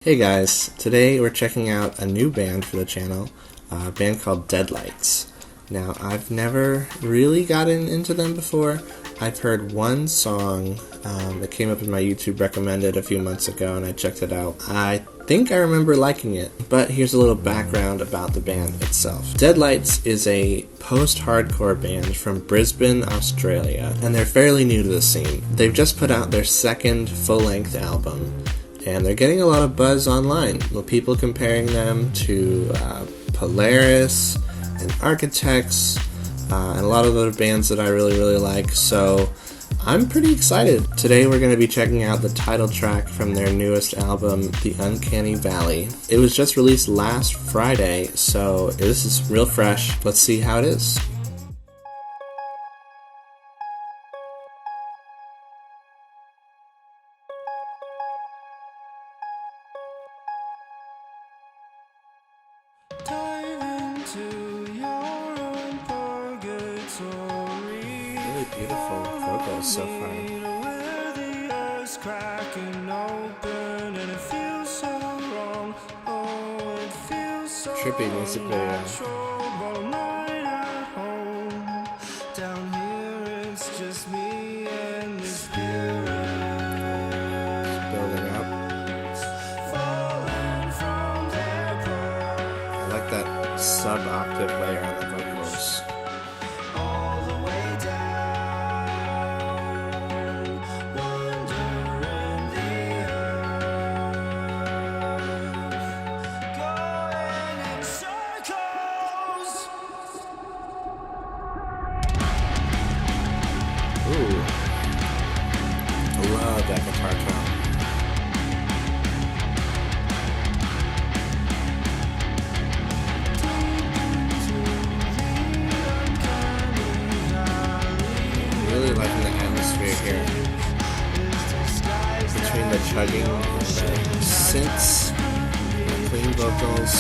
Hey guys, today we're checking out a new band for the channel, a band called Deadlights. Now, I've never really gotten into them before. I've heard one song that came up in my YouTube recommended a few months ago and I checked it out. I think I remember liking it, but here's a little background about the band itself. Deadlights is a post-hardcore band from Brisbane, Australia, and they're fairly new to the scene. They've just put out their second full-length album, and they're getting a lot of buzz online, with people comparing them to Polaris and Architects and a lot of other bands that I really like, so I'm pretty excited. Today we're going to be checking out the title track from their newest album, The Uncanny Valley. It was just released last Friday, so this is real fresh. Let's see how it is. Really beautiful vocals so far. Trippy music video. Building up. I like that sub-octave layer on the vocals. Ooh. I love that guitar tone. Really liking the atmosphere here. Between the chugging and the synths, the clean vocals.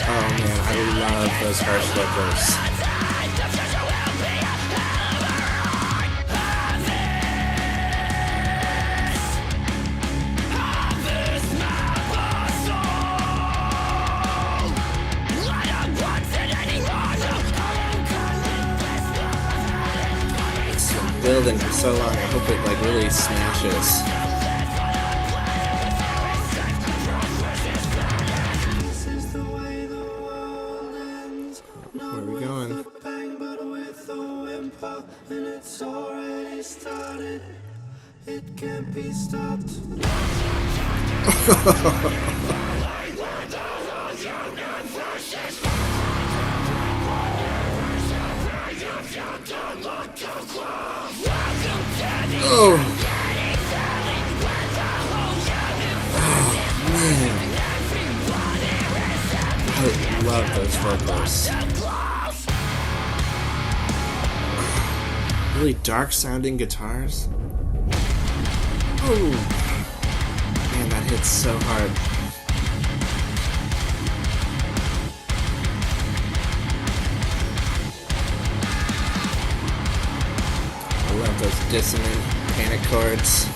Oh man, I love those harsh vocals. It's been building for so long, I hope it really smashes. Where are we going? And it's already started. It can't be stopped. Oh man, I love those vocals. Really dark sounding guitars. Oh man, that hits so hard. I love those dissonant panic chords.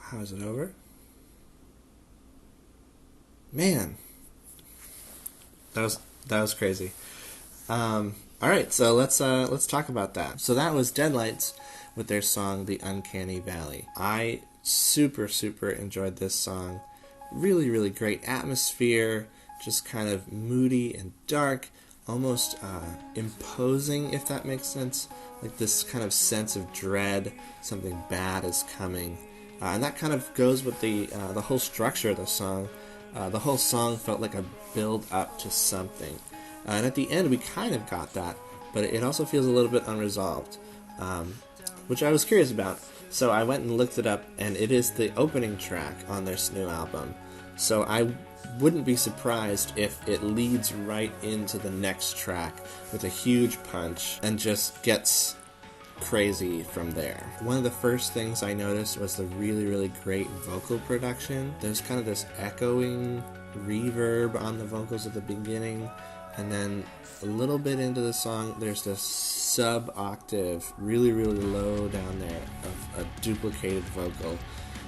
How is it over? Man, that was crazy. All right, so let's talk about that. So that was Deadlights with their song "The Uncanny Valley." I super enjoyed this song. Really great atmosphere, just kind of moody and dark, almost imposing, if that makes sense. Like this kind of sense of dread, something bad is coming. And that kind of goes with the whole structure of the song. The whole song felt like a build up to something. And at the end, we kind of got that, but it also feels a little bit unresolved, which I was curious about. So I went and looked it up, and it is the opening track on their new album. So I wouldn't be surprised if it leads right into the next track with a huge punch and just gets crazy from there. One of the first things I noticed was the really great vocal production. There's kind of this echoing reverb on the vocals at the beginning, and then a little bit into the song there's this sub-octave, really low down there of a duplicated vocal.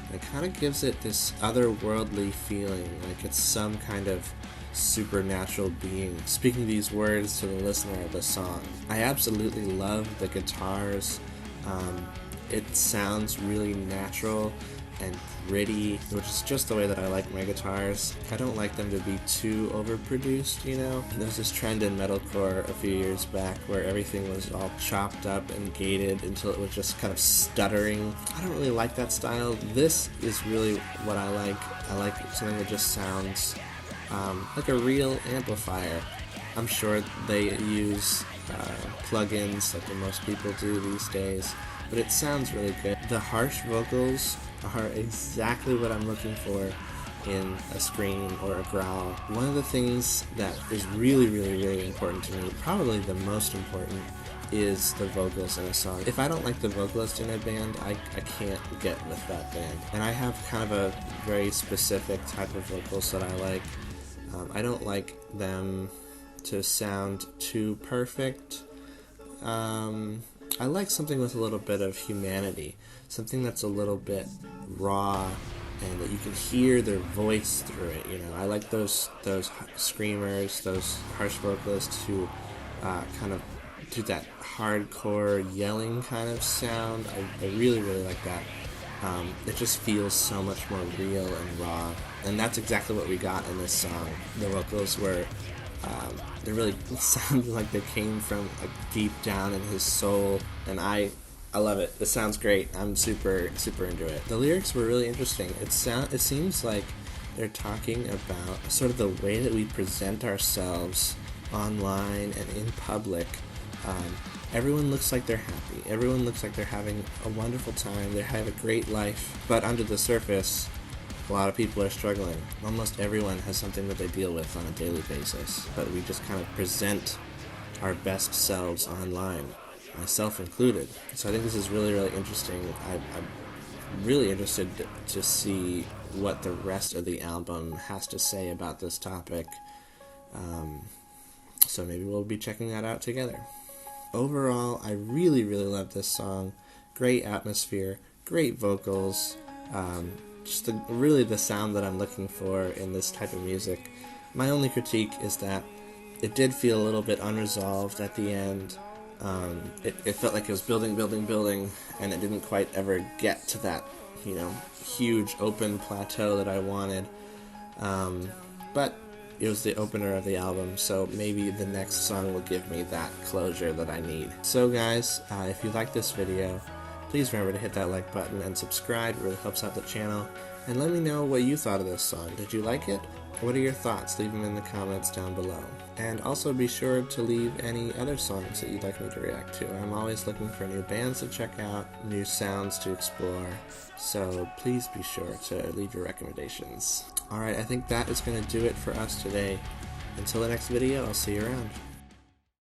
And it kind of gives it this otherworldly feeling, like it's some kind of supernatural being speaking these words to the listener of the song. I absolutely love the guitars. It sounds really natural and gritty, which is just the way that I like my guitars. I don't like them to be too overproduced, you know? There was this trend in metalcore a few years back where everything was all chopped up and gated until it was just kind of stuttering. I don't really like that style. This is really what I like. I like something that just sounds like a real amplifier. I'm sure they use plugins like most people do these days, but it sounds really good. The harsh vocals are exactly what I'm looking for in a scream or a growl. One of the things that is really important to me, probably the most important, is the vocals in a song. If I don't like the vocalist in a band, I can't get with that band. And I have kind of a very specific type of vocals that I like. I don't like them to sound too perfect. I like something with a little bit of humanity, something that's a little bit raw and that you can hear their voice through it. You know, I like those screamers, those harsh vocalists who kind of do that hardcore yelling kind of sound. I really like that. It just feels so much more real and raw, and that's exactly what we got in this song. The vocals were they really sounded like they came from like deep down in his soul, and I love it. It sounds great. I'm super into it. The lyrics were really interesting. It seems like they're talking about sort of the way that we present ourselves online and in public. Everyone looks like they're happy. Everyone looks like they're having a wonderful time. They have a great life. But under the surface, a lot of people are struggling. Almost everyone has something that they deal with on a daily basis. But we just kind of present our best selves online, myself included. So I think this is really interesting. I'm really interested to see what the rest of the album has to say about this topic. So maybe we'll be checking that out together. Overall, I really love this song. Great atmosphere, great vocals, just really the sound that I'm looking for in this type of music. My only critique is that it did feel a little bit unresolved at the end. It felt like it was building, and it didn't quite ever get to that, you know, huge open plateau that I wanted. But it was the opener of the album, so maybe the next song will give me that closure that I need. So guys, if you like this video, please remember to hit that like button and subscribe. It really helps out the channel. And let me know what you thought of this song. Did you like it? What are your thoughts? Leave them in the comments down below. And also be sure to leave any other songs that you'd like me to react to. I'm always looking for new bands to check out, new sounds to explore, so please be sure to leave your recommendations. Alright, I think that is going to do it for us today. Until the next video, I'll see you around.